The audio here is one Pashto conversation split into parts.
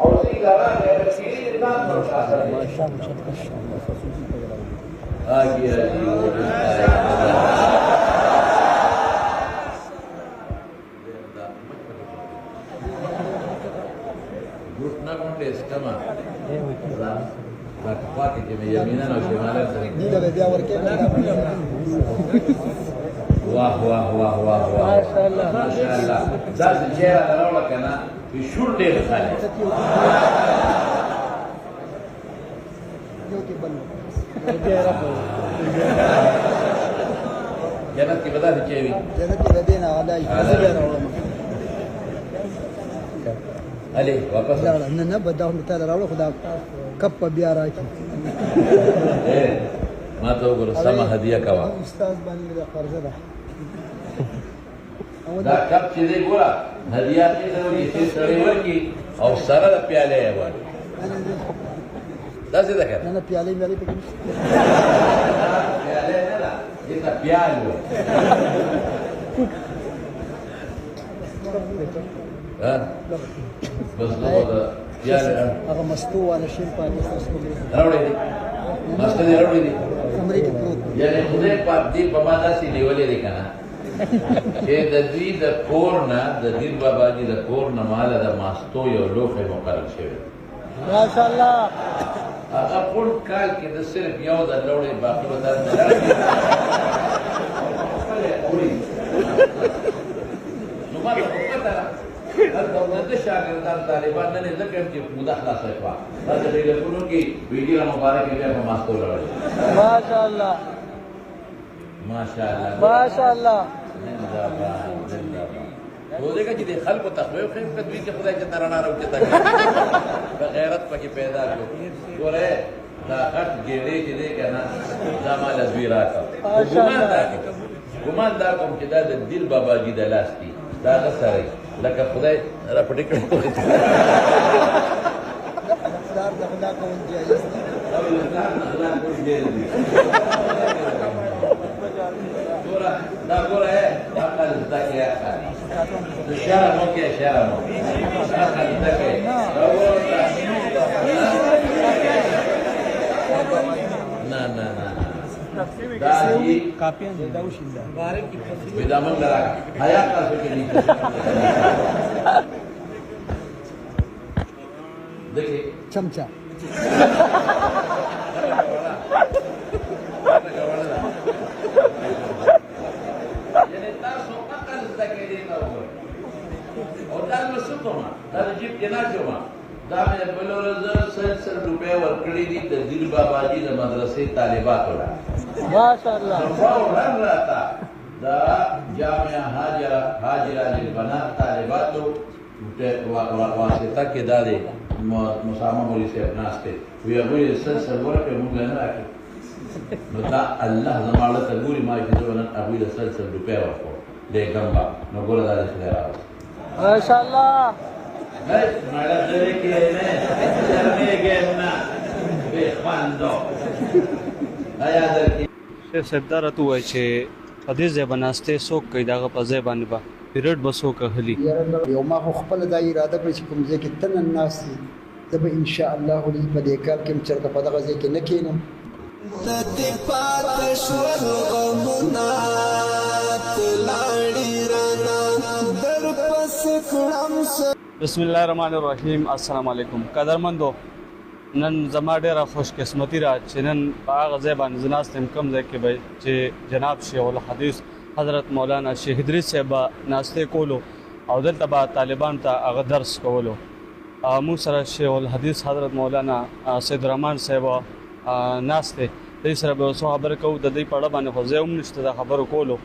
او زی دارا کیری دان پر شاسر آگی گروپ نکنده اسکما پاکی که می یمینن و شمالن واه واه واه واه واه ماشاءالله داسې چهره راوړه که نه شور ډېر خالي جنت کې به داسې چای وي جنت کې به دې نه غدای علي واپس نه به دا مې تاله راوړه خو دا کپ به بیا راکړي ما ته وګوره سمه هدیه کوه استاد باندې دا قرضه ده دا کپ چې دی ګوره هدیه دې ته وایي چې سړی ورکړي او سره د پیالې یې ورکړي داسې ده که نه پیالې ویالې پکې نشته پیالې نه ده دې ته پیال وایي بس نو د پیالې هغه مستو والا شین پاتې راوړی دی مستو دې راوړی دی امریکا پروت یعنې خدای پاک دې په ما داسې نیولې دی که نه چې د دوی د کور نه د دیر بابا جي د کور نه ماله د ماستو یو لوښی مقرر شوی ماشاءالله هغه ټول کال کې د صرف یو د لوړې باقي به دا نو ما ته خو پته ده هلته د شاګردان طالبان نه نه ځکه چې موده خلاصه شوه هلته ټیلیفونو کې ویډیو مبارک بیا په ماستو راوړي ماشاءالله ماشاءالله ماشاءالله زنده‌باد زنده‌باد خو ځکه چې د خلکو تخویف ښیم که دوی چې خدای چې رڼا راوچته کړي په غیرت پکې پیدا کړو ګوره دا غټ ګېډې چې دی که نه دا ما له دوی راکړه ګمان دا کوم چې دا د دل بابا جي د لاس دي دا هغه سره لکه خدای راپټې کړی دار د خدا کول جایز دی دا ګوره عقل زده کړې عقل شرم وکړې شرم عقل زده کړې نه نه نه دا دي کاپیان دې دا وشیندا ودا موږ لرا حیا تاسو کې نه دغه چمچا دا د جیب کې نه شوم دا مې بل ورځ 100 روپۍ ورکړي دي د دیر بابا جي د مدرسې طالباتو له ماشاءالله فورا راته دا جامعه حاجره للبنات طالباتو واسطه کې دا دی مسامه مولوي صاحب ناست دی وی هغوی یې 100 ورکړې موږ نه راکړو نو دا الله زما اړه ته ګوري ما چې زه نن هغوی له 100 روپۍ ورکړو لیکم به نو ګوره دا د خدای راوست ماشاءالله مالا دره که نه شرمیگه نه بخواندو آیا در که شیخ صاحب دا راته ووایي چې په دې ځای به ناستې څوک کوي د هغه په ځای باندې به پیریډ به څوک اخلي یو ما خو خپله دا اراده کړې چې کوم ځای کې ته نن ناست یې زه به انشاءالله په دې کال کې هم چېرته په دغه ځای کې نه کښېنم دتی پات شول غمنا تلاړي رانا در پس کړم بسم الله الرحمن الرحیم السلام علیکم قدرمندو نن زما ډیره خوش قسمتي را چې نن په هغه ځای باندې زه ناست یم کوم ځای کې به چې جناب شیخ الحدیث حضرت مولانا شیخ ادریس صاحب ناستې کولو او دلته به طالبانو ته هغه درس کولو موږ سره شیخ الحدیث حضرت مولانا سید الرحمن صاحب ناست دی دوی سره به څه خبرې کوو د دوی په اړه باندې خو ځای هم نشته د خبرو کولو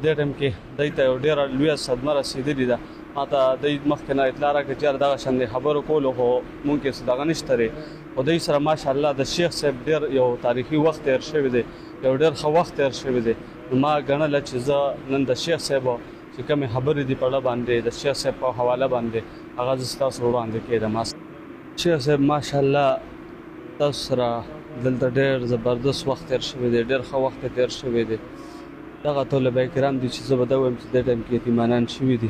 دې ټایم کې دوی ته یو ډېره لویه صدمه رسېدلې ده ما ته دوی مخکې نه اطلاع راکړه چې یاره دغه شان خبرو کولو خو مونږ کې څه دغه نشته دی خو دوی سره ماشاءالله د شیخ صاحب ډېر یو تاریخي وخت تېر شوی دی یو ډېر ښه وخت تېر شوی دی نو ما ګڼله چې زه نن د شیخ صاحب چې کومې خبرې دي په اړه باندې د شیخ صاحب په حواله باندې هغه زه ستاسو وړاندې کېدم شیخ صاحب ماشاءالله تاسو سره دلته ډېر زبردست وخت تېر شوی دی ډېر ښه وخت تېر شوی دی دغه طلبه کرام دي چې زه به دا وایم چې دې ټایم کې یتیمانان شوي دي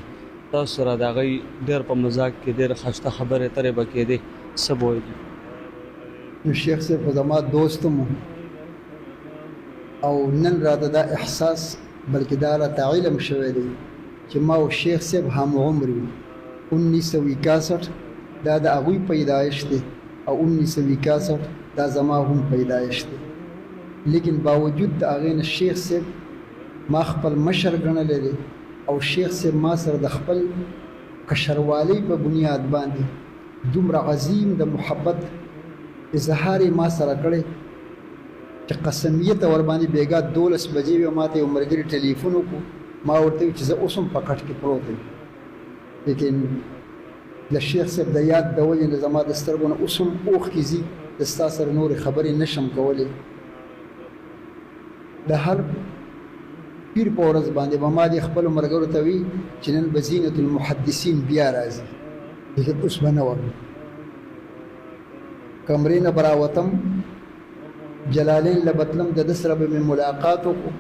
تاسو سره د هغوی ډېر په مزاق کې ډېر ښایسته خبرې اترې به کېدې څه به ویل نو شیخ صاحب خو زما دوست و او نن راته دا احساس بلکې دا راته علم شوی دی چې ما او شیخ صاحب هم عمر وي 1961 دا د هغوی پیدایش دی او 1961 دا زما هم پیدایش دی لیکن باوجود د هغې نه شیخ صاحب ما خپل مشر ګڼلی دی او شیخ صاحب ما سره د خپل کشروالۍ په بنیاد باندې دومره عظیم د محبت اظهار یې ما سره کړی چې قسمیت ورباندې بیګا 12 بجې وې ما ته یو ملګري ټلیفون وکړو ما ورته وویل چې زه اوس هم په کټ کې پروت یم لیکن د شیخ صاحب د یاد د وجې نه زما د سترګو نه اوس هم اوښکې ځي د ستا سره نورې خبرې نشم کولی د هر پیر په ورځ باندې به ما دې خپلو ملګرو ته وي چې نن به زینت المحدثین بیا راځي لیکن اوس به نه وم کمرې نه به راوتم جلالین له بتلم د ده سره به مې ملاقات وکړو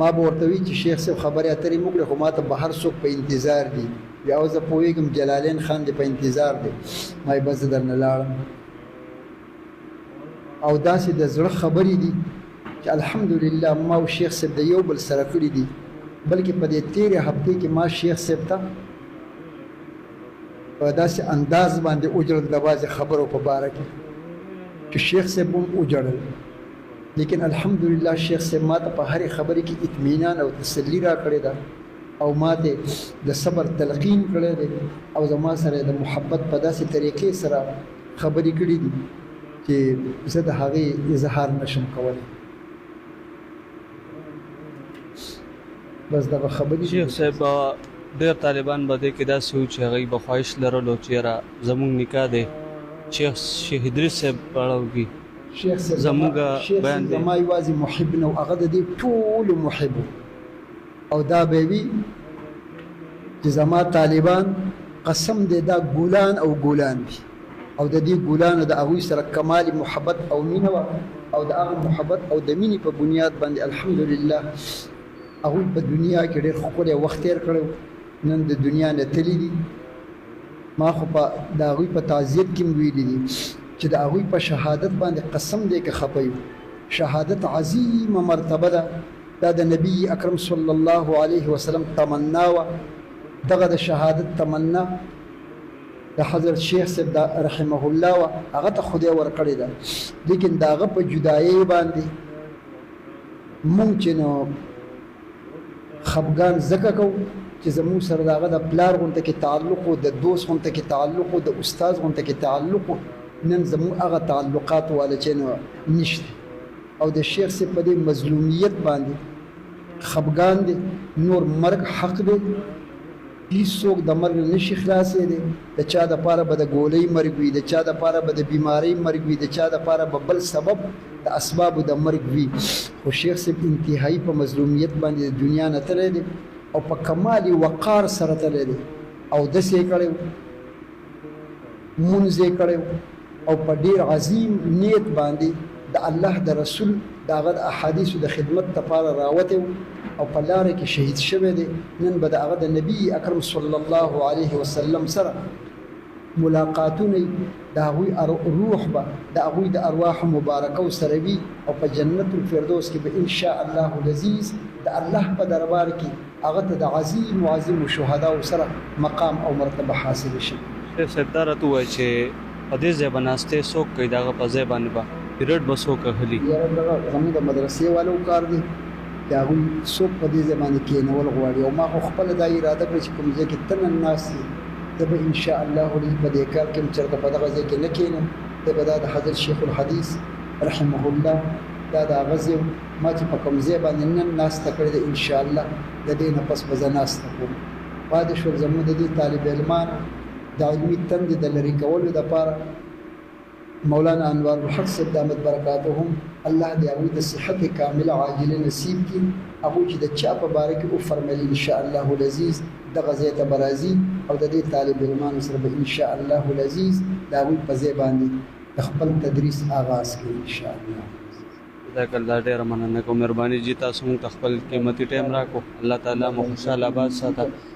ما به ورته وي چې شیخ صاحب خبرې اترې مو کړې خو ما ته بهر څوک په انتظار دي بیا اوس زه پوهېږم جلالین خان دې په انتظار دی ما یې بس زه درنه لاړم او داسې د زړه خبرې دي چې الحمدلله ما او شیخ صاحب د یو بل سره کړي دي بلکې په دې تېرې هفتې کې ما شیخ صاحب ته په داسې انداز باندې وجړل د بعضې خبرو په باره کې چې شیخ صاحب هم وجړل لیکن الحمدلله شیخ صاحب ما ته په هرې خبرې کې اطمینان او تسلي را کړې ده او ما ته د صبر تلقین کړی دی او زما سره د محبت په داسې طریقې سره خبرې کړي دي چې زه د هغې اظهار نشم کولی بس دغه خبرې شیخ صاحب ډېر طالبان به دې کې داسې وو چې هغوی به خواهش لرلو چې یاره زموږ نکاح دی شیخ ادریس صاحب پړوږي شیخ صاحب زموږ بیان دی زما یوازې محب نه و هغه د دې ټولو محب او دا به وي چې زما طالبان قسم دی دا ګولان او ګولان دي او د دې ګولانو د هغوی سره کمال محبت او مینه وه او د هغه محبت او د مینې په بنیاد باندې الحمدلله هغوی په دنیا کې ډېر ښکلی وخت تېر کړی نن د دنیا نه تللي دي ما خو په د هغوی په تعزیت کې م ویلي دي چې د هغوی په شهادت باندې قسم دی که خفه یو شهادت عظیمه مرتبه ده دا د نبی اکرم صلی الله علیه وسلم تمنا وه دغه د شهادت تمنا د حضرت شیخ صاحب رحمه الله وه هغه ته خدای ورکړې ده لیکن د هغه په جدایۍ باندې مونږ چې نو خفګان ځکه کوو چې زموږ سره د هغه د پلار غونته کې تعلق و د دوست غونته کې تعلق و د استاد غونته کې تعلق و نن زموږ هغه تعلقات والا چې نو نشته او د شیخ صاحب په دې مظلومیت باندې خفګان دی نور مرګ حق دی هیڅوک د مرګ نشي خلاصېدی د چا دپاره به د ګولۍ مرګ وي د چا دپاره به د بیمارۍ مرګ وي د چا دپاره به بل سبب د اسبابو د مرګ وي خو شیخ صاحب انتهایی په مظلومیت باندې د دنیا نه تللی دی او په کمال وقار سره تللی دی او داسې یې کړی مونځ یې کړی او په ډېر عظیم نیت باندې د الله د رسول د هغه د احادیثو د خدمت لپاره راوتی او په لاره کې شهید شوی دی نن به د هغه د نبي اکرم صلی الله علیه وسلم سره ملاقاتونه د هغوی روح به د هغوی د ارواح مبارکو سره وي او په جنت الفردوس کې به انشاء الله العزیز د الله په دربار کې هغه ته د عظیم و عظیم شهداو سره مقام او مرتبه حاصل شي شیخ صاحب دا راته ووایي چې په دې ځای به ناستې څوک کوي د هغه په ځای باندې به پیریډ به څوک اخلي یاره دغه زموږ د مدرسې والو کار دی چې هغوی څوک په دې ځای باندې کېنول غواړي او ما خو خپله دا اراده کړې چې کوم ځای کې ته نن ناست یې زه به انشاء الله په دې کار کې چېرته په دغه ځای کې نه کېنم زه به دا د حضرت شیخ الحدیث رحمه الله دا د هغه ځای ما چې په کوم ځای باندې نن ناسته کړې ده انشاء الله د دې نه پس به زه ناسته کوم پاتې شول زموږ د دې طالب علمانو د علمي تندې د لرې کولو دپاره مولانا انوار الحق صاحب دامت برکاتهم الله دې هغوی د صحت کامله عاجله نصیب کړي هغوی چې د چا په باره کې وفرمیل انشاء الله العزیز دغه ځای ته به راځي او د دې طالب علمانو سره به انشاء الله العزیز د هغوی په ځای باندې د خپل تدریس آغاز کړي انشاء الله جزاک الله ډېره مننه کوم مهرباني جي تاسو موږ ته خپل قیمتي ټایم راکړو الله تعالی مو خوشحاله آباد ساته